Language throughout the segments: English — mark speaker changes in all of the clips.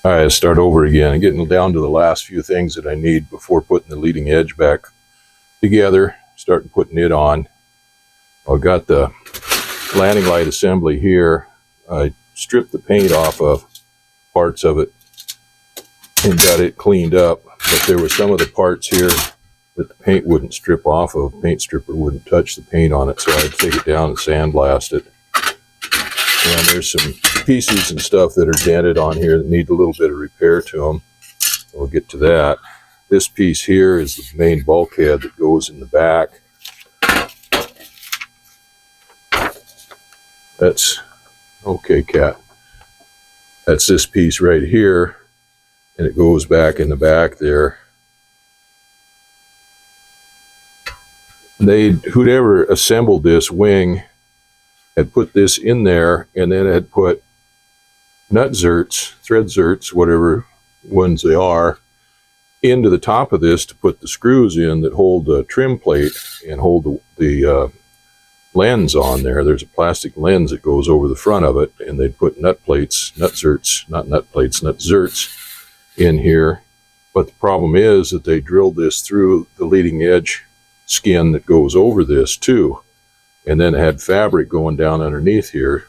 Speaker 1: Alright, start over again and getting down to the last few things that I need before putting the leading edge back together, starting putting it on. I've got the landing light assembly here. I stripped the paint off of parts of it and got it cleaned up, but there were some of the parts here that the paint wouldn't strip off of. Paint stripper wouldn't touch the paint on it, so I had to take it down and sandblast it. And there's some pieces and stuff that are dented on here that need a little bit of repair to them. We'll get to that. This piece here is the main bulkhead that goes in the back. That's, okay, cat. That's this piece right here, and it goes back in the back there. Whoever assembled this wing had put this in there, and then had put nut zerts, thread zerts, whatever ones they are, into the top of this to put the screws in that hold the trim plate and hold the lens on there. There's a plastic lens that goes over the front of it, and they'd put nut zerts in here. But the problem is that they drilled this through the leading edge skin that goes over this too, and then it had fabric going down underneath here.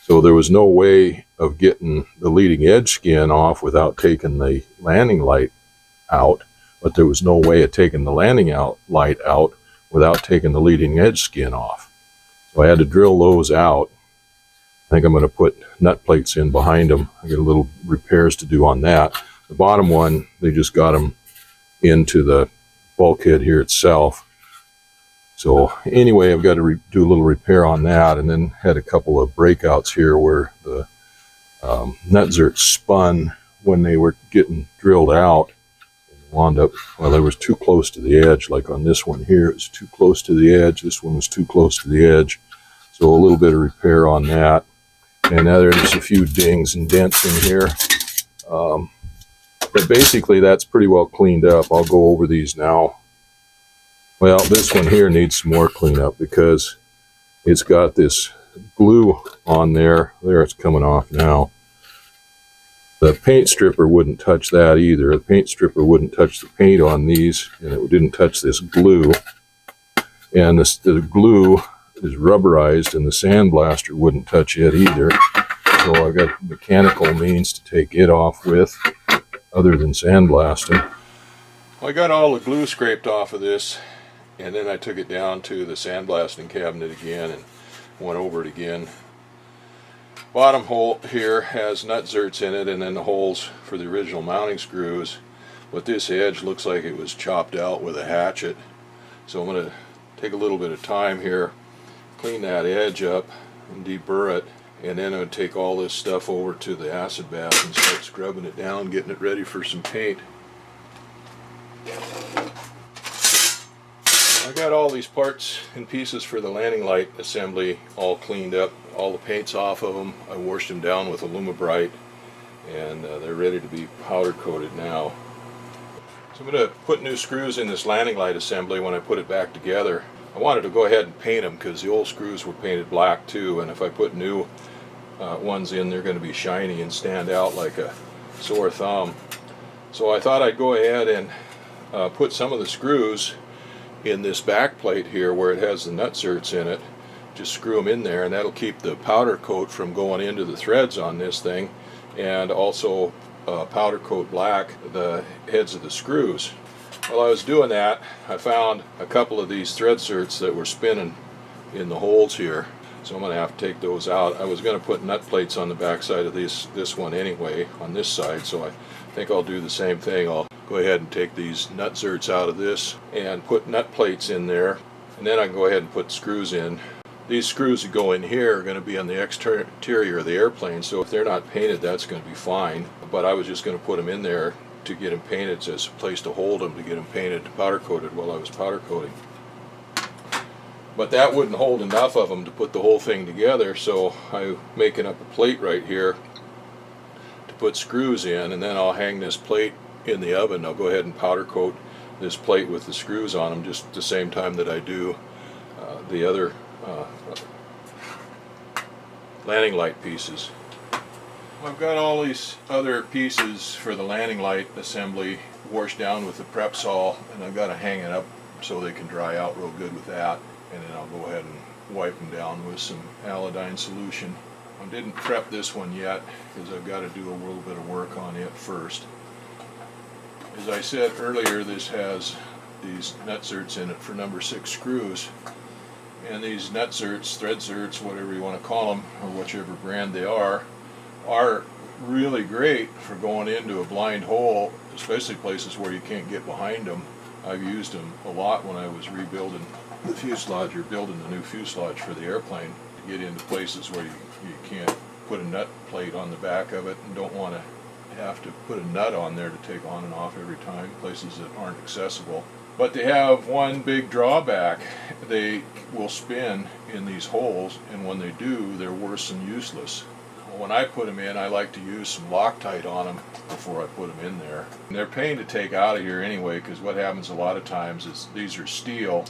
Speaker 1: So there was no way of getting the leading edge skin off without taking the landing light out, but there was no way of taking the landing light out without taking the leading edge skin off. So I had to drill those out. I think I'm going to put nut plates in behind them. I got a little repairs to do on that. The bottom one, they just got them into the bulkhead here itself. So anyway, I've got to do a little repair on that, and then had a couple of breakouts here where the nut zerts spun when they were getting drilled out. And wound up, well, they was too close to the edge. Like on this one here, it was too close to the edge. This one was too close to the edge. So a little bit of repair on that. And now there's a few dings and dents in here. But basically that's pretty well cleaned up. I'll go over these now. Well, this one here needs some more cleanup because it's got this glue on there. There, it's coming off now. The paint stripper wouldn't touch that either. The paint stripper wouldn't touch the paint on these, and it didn't touch this glue. And the glue is rubberized, and the sandblaster wouldn't touch it either. So I've got mechanical means to take it off with, other than sandblasting. Well, I got all the glue scraped off of this, and then I took it down to the sandblasting cabinet again and went over it again. Bottom hole here has nut zerts in it, and then the holes for the original mounting screws. But this edge looks like it was chopped out with a hatchet. So I'm going to take a little bit of time here, clean that edge up and deburr it, and then I'm going to take all this stuff over to the acid bath and start scrubbing it down, getting it ready for some paint. I got all these parts and pieces for the landing light assembly all cleaned up. All the paint's off of them. I washed them down with Alumabrite, and they're ready to be powder coated now. So I'm going to put new screws in this landing light assembly when I put it back together. I wanted to go ahead and paint them because the old screws were painted black too, and if I put new ones in, they're going to be shiny and stand out like a sore thumb. So I thought I'd go ahead and put some of the screws in this back plate here where it has the nut zerts in it. Just screw them in there, and that'll keep the powder coat from going into the threads on this thing, and also powder coat black the heads of the screws. While I was doing that, I found a couple of these thread zerts that were spinning in the holes here, so I'm going to have to take those out. I was going to put nut plates on the back side of this one anyway, on this side, so I think I'll do the same thing. I'll go ahead and take these nut zerts out of this and put nut plates in there, and then I can go ahead and put screws in. These screws that go in here are going to be on the exterior of the airplane, so if they're not painted, that's going to be fine. But I was just going to put them in there to get them painted as a place to hold them, to get them painted, powder coated while I was powder coating. But that wouldn't hold enough of them to put the whole thing together, so I'm making up a plate right here to put screws in, and then I'll hang this plate in the oven. I'll go ahead and powder coat this plate with the screws on them just the same time that I do the other landing light pieces. I've got all these other pieces for the landing light assembly washed down with the Prep-Sol, and I've got to hang it up so they can dry out real good with that, and then I'll go ahead and wipe them down with some Allodyne solution. I didn't prep this one yet because I've got to do a little bit of work on it first. As I said earlier, this has these nutserts in it for number 6 screws, and these nutserts, thread zerts, whatever you want to call them, or whichever brand they are really great for going into a blind hole, especially places where you can't get behind them. I've used them a lot when I was rebuilding the fuselage or building the new fuselage for the airplane, to get into places where you can't put a nut plate on the back of it and don't want to have to put a nut on there to take on and off every time, places that aren't accessible. But they have one big drawback: they will spin in these holes, and when they do, they're worse than useless. When I put them in, I like to use some Loctite on them before I put them in there. And they're a pain to take out of here anyway, because what happens a lot of times is these are steel,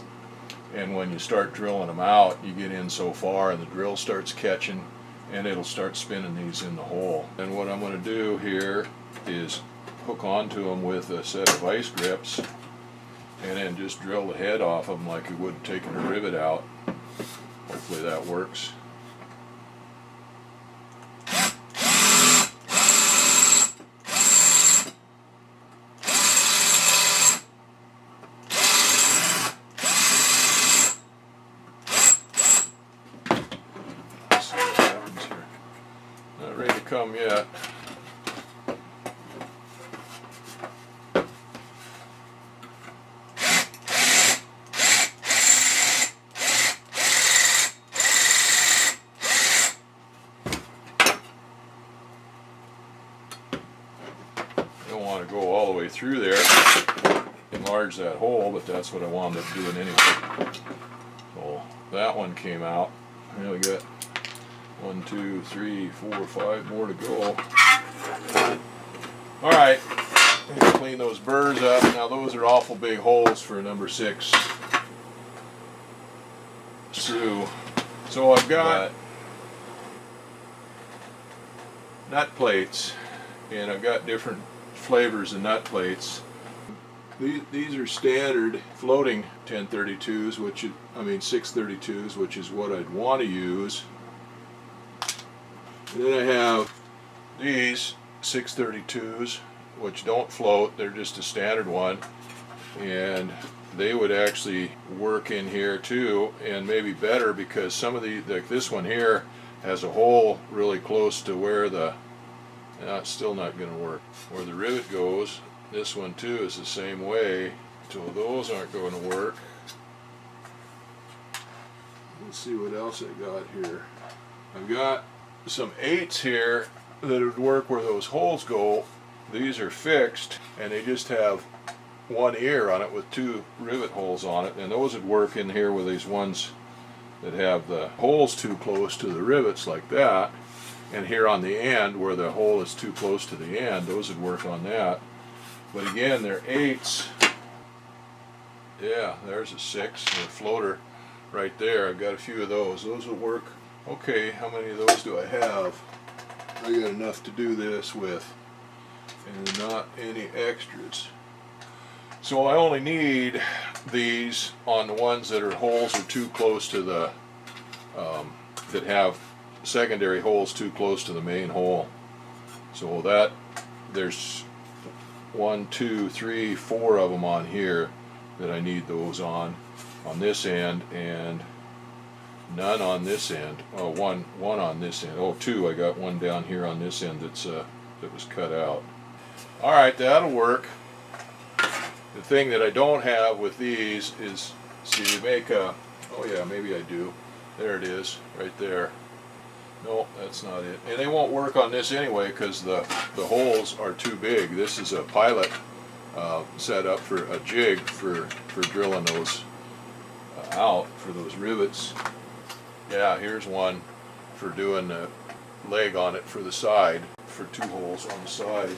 Speaker 1: and when you start drilling them out, you get in so far and the drill starts catching, and it'll start spinning these in the hole. And what I'm going to do here is hook onto them with a set of vice grips, and then just drill the head off them like you would taking a rivet out. Hopefully that works. Come yet. Don't want to go all the way through there, enlarge that hole, but that's what I wound up doing anyway. So that one came out. Now we got 1, 2, 3, 4, 5 more to go. Alright, clean those burrs up. Now those are awful big holes for a number 6 screw. So I've got nut plates, and I've got different flavors of nut plates. These are standard floating 1032s, 632s, which is what I'd want to use. And then I have these 632s, which don't float, they're just a standard one, and they would actually work in here too, and maybe better, because some of the, like this one here, has a hole really close to where the, it's still not going to work, where the rivet goes. This one too is the same way, so those aren't going to work. Let's see what else I got here. I've got some 8s here that would work where those holes go. These are fixed, and they just have one ear on it with 2 rivet holes on it, and those would work in here with these ones that have the holes too close to the rivets like that, and here on the end where the hole is too close to the end, those would work on that. But again, they're 8s. Yeah, there's a 6, and a floater right there. I've got a few of those. Those will work. Okay, how many of those do I have? I got enough to do this with, and not any extras. So I only need these on the ones that are holes are too close to the, that have secondary holes too close to the main hole. So that, there's 1, 2, 3, 4 of them on here that I need those on this end, and none on this end. Oh, one on this end. Oh, 2. I got one down here on this end that's that was cut out. All right, that'll work. The thing that I don't have with these is, see, you make a, oh yeah, maybe I do. There it is, right there. No, that's not it. And they won't work on this anyway because the holes are too big. This is a pilot set up for a jig for drilling those out for those rivets. Yeah, here's one for doing the leg on it for the side, for 2 holes on the side.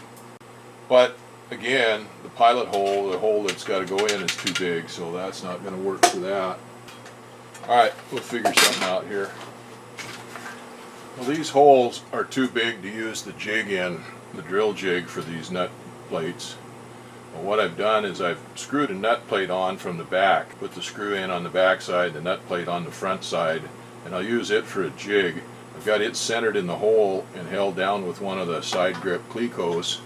Speaker 1: But again, the pilot hole, the hole that's got to go in, is too big, so that's not going to work for that. Alright, we'll figure something out here. Well, these holes are too big to use the jig in, the drill jig for these nut plates. Well, what I've done is I've screwed a nut plate on from the back, put the screw in on the back side, the nut plate on the front side, and I'll use it for a jig. I've got it centered in the hole and held down with one of the side grip Clecos.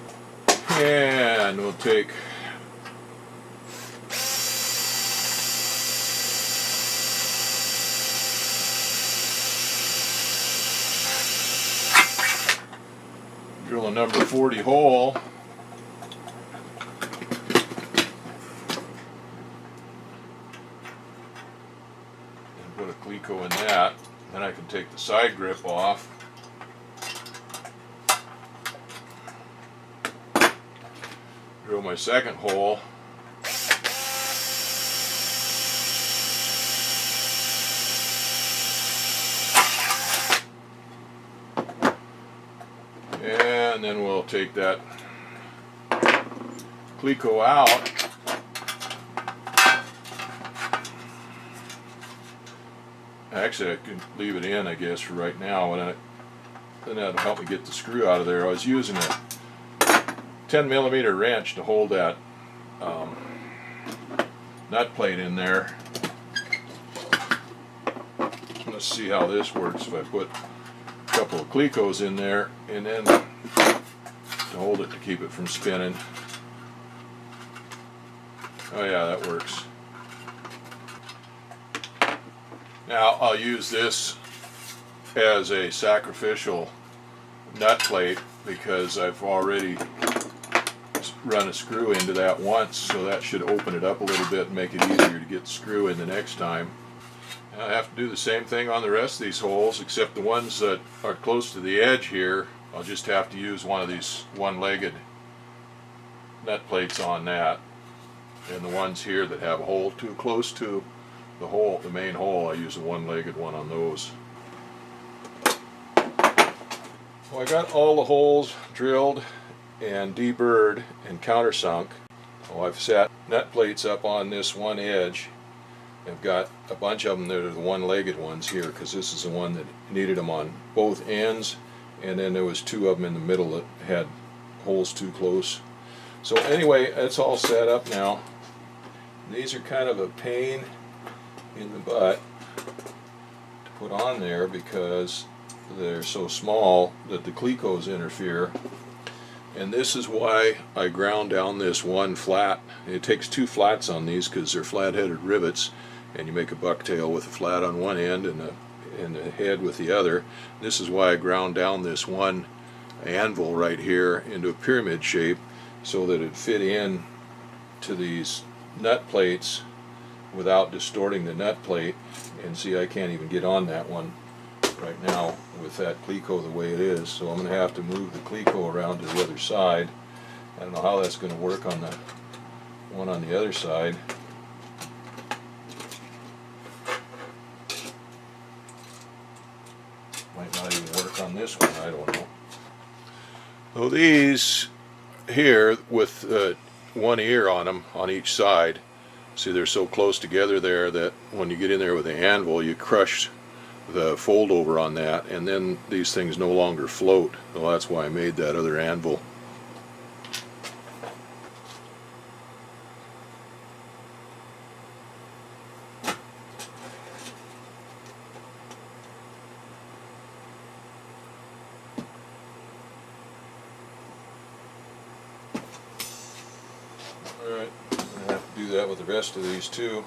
Speaker 1: And we'll take drill a number 40 hole. And put a Cleco in that. Then I can take the side grip off. Drill my second hole. And then we'll take that Cleco out. Actually, I could leave it in, I guess, for right now, and then that'll help me get the screw out of there. I was using a 10mm wrench to hold that nut plate in there. Let's see how this works if I put a couple of Clecos in there and then to hold it to keep it from spinning. Oh yeah, that works. Now I'll use this as a sacrificial nut plate because I've already run a screw into that once, so that should open it up a little bit and make it easier to get the screw in the next time. Now I have to do the same thing on the rest of these holes, except the ones that are close to the edge here, I'll just have to use one of these one-legged nut plates on that. And the ones here that have a hole too close to the hole, the main hole, I use a one-legged one on those. Well, I got all the holes drilled and deburred and countersunk. Well, I've set nut plates up on this one edge. I've got a bunch of them that are the one-legged ones here because this is the one that needed them on both ends, and then there was two of them in the middle that had holes too close. So anyway, that's all set up now. These are kind of a pain in the butt to put on there because they're so small that the Clecos interfere. And this is why I ground down this one flat. It takes two flats on these because they're flat-headed rivets, and you make a bucktail with a flat on one end and the head with the other. This is why I ground down this one anvil right here into a pyramid shape so that it fit in to these nut plates without distorting the nut plate. And see, I can't even get on that one right now with that Cleco the way it is, so I'm going to have to move the Cleco around to the other side. I don't know how that's going to work on the one on the other side. Might not even work on this one, I don't know. So these here with one ear on them on each side, see, they're so close together there that when you get in there with the anvil you crush the fold over on that, and then these things no longer float. Well, that's why I made that other anvil. Alright, I'm going to have to do that with the rest of these too.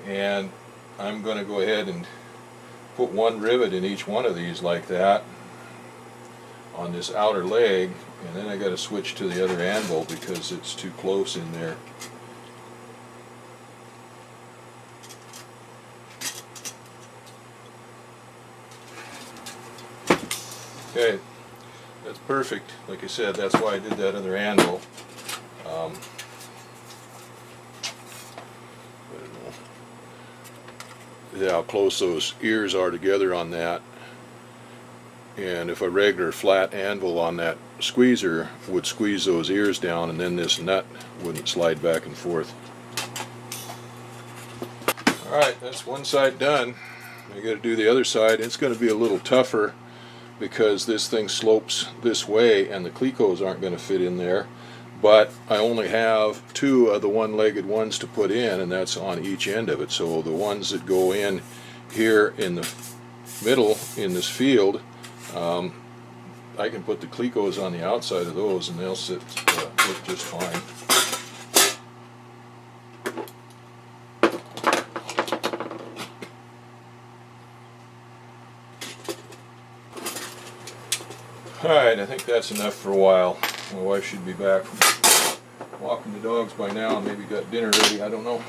Speaker 1: And I'm going to go ahead and put one rivet in each one of these like that on this outer leg, and then I got to switch to the other anvil because it's too close in there. Okay, that's perfect. Like I said, that's why I did that other anvil. How close those ears are together on that, and if a regular flat anvil on that squeezer would squeeze those ears down, and then this nut wouldn't slide back and forth. Alright, that's one side done. I got to do the other side. It's going to be a little tougher because this thing slopes this way and the Clecos aren't going to fit in there. But I only have 2 of the one-legged ones to put in, and that's on each end of it. So the ones that go in here in the middle in this field, I can put the Clecos on the outside of those and they'll sit look just fine. Alright, I think that's enough for a while. My wife should be back from walking the dogs by now and maybe got dinner ready. I don't know.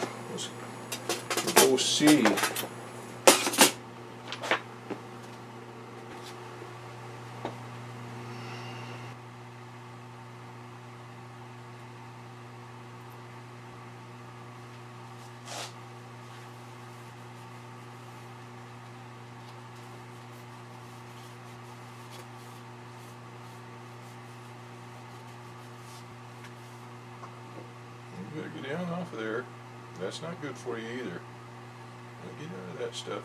Speaker 1: We'll go see. You better get down off of there. That's not good for you either. Get out of that stuff.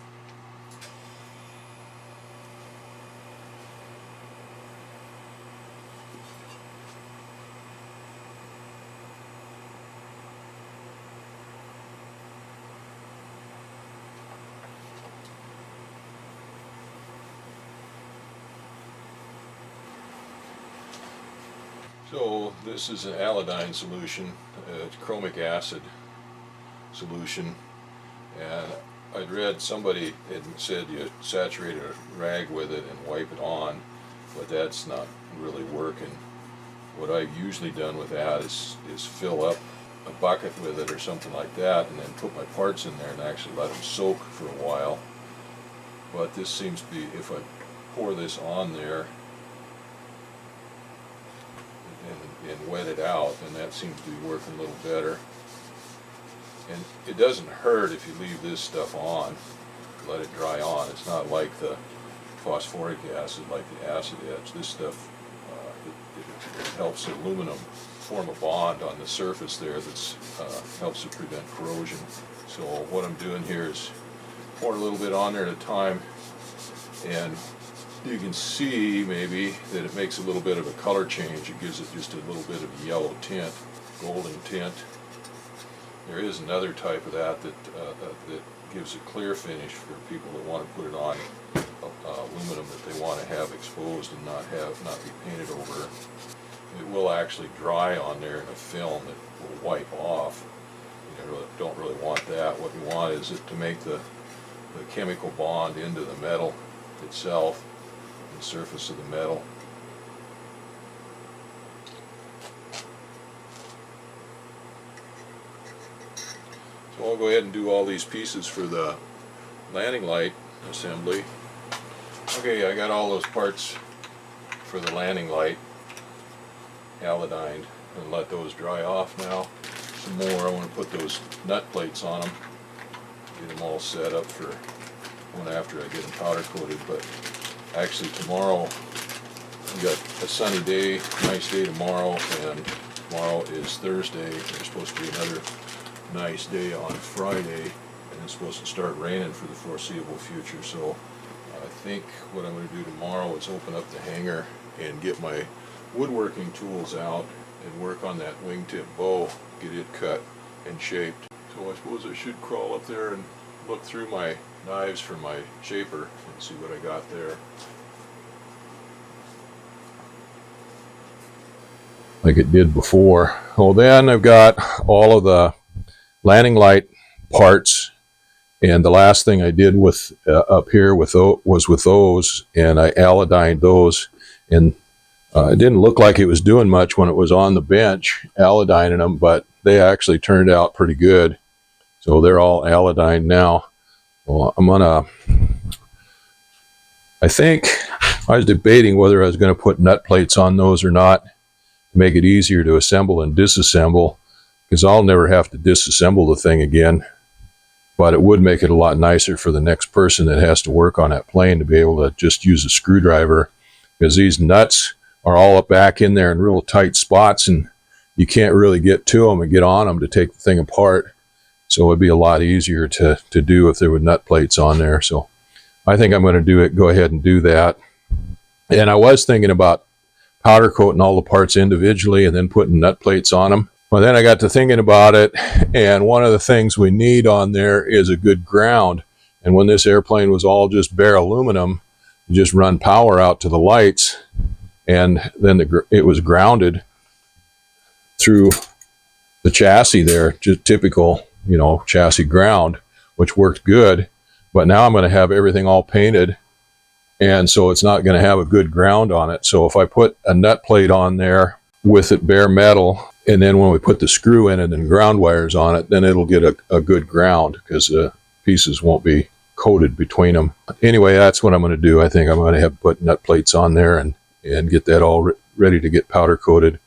Speaker 1: So this is an iodine solution, it's chromic acid solution, and I'd read somebody had said you saturate a rag with it and wipe it on, but that's not really working. What I've usually done with that is fill up a bucket with it or something like that and then put my parts in there and actually let them soak for a while. But this seems to be, if I pour this on there and wet it out, then that seems to be working a little better. And it doesn't hurt if you leave this stuff on, let it dry on. It's not like the phosphoric acid, like the acid etch. This stuff, it helps the aluminum form a bond on the surface there that helps to prevent corrosion. So what I'm doing here is pour a little bit on there at a time, and you can see maybe that it makes a little bit of a color change. It gives it just a little bit of a yellow tint, golden tint. There is another type of that gives a clear finish for people that want to put it on aluminum that they want to have exposed and not be painted over. It will actually dry on there in a film that will wipe off. You don't really want that. What you want is it to make the chemical bond into the metal itself, the surface of the metal. So I'll go ahead and do all these pieces for the landing light assembly. Okay, I got all those parts for the landing light iodined and let those dry off now. Some more, I want to put those nut plates on them, get them all set up for one after I get them powder coated. But actually tomorrow, we got a sunny day, nice day tomorrow, and tomorrow is Thursday. There's supposed to be another nice day on Friday, and it's supposed to start raining for the foreseeable future. So I think what I'm going to do tomorrow is open up the hangar and get my woodworking tools out and work on that wingtip bow, get it cut and shaped. So I suppose I should crawl up there and look through my knives for my shaper and see what I got there. Like it did before. Well, then I've got all of the landing light parts, and the last thing I did with up here was with those, and I iodined those, and it didn't look like it was doing much when it was on the bench iodining them, but they actually turned out pretty good. So they're all iodined now. Well, I think I was debating whether I was going to put nut plates on those or not to make it easier to assemble and disassemble, because I'll never have to disassemble the thing again. But it would make it a lot nicer for the next person that has to work on that plane to be able to just use a screwdriver, because these nuts are all up back in there in real tight spots, and you can't really get to them and get on them to take the thing apart. So it'd be a lot easier to do if there were nut plates on there. So I think I'm going to go ahead and do that. And I was thinking about powder coating all the parts individually and then putting nut plates on them. Well, then I got to thinking about it, and one of the things we need on there is a good ground. And when this airplane was all just bare aluminum, you just run power out to the lights, and then it was grounded through the chassis there, just typical, chassis ground, which worked good. But now I'm going to have everything all painted, and so it's not going to have a good ground on it. So if I put a nut plate on there with it bare metal, and then when we put the screw in it and ground wires on it, then it'll get a good ground because the pieces won't be coated between them. Anyway, that's what I'm going to do. I think I'm going to have put nut plates on there and get that all ready to get powder coated.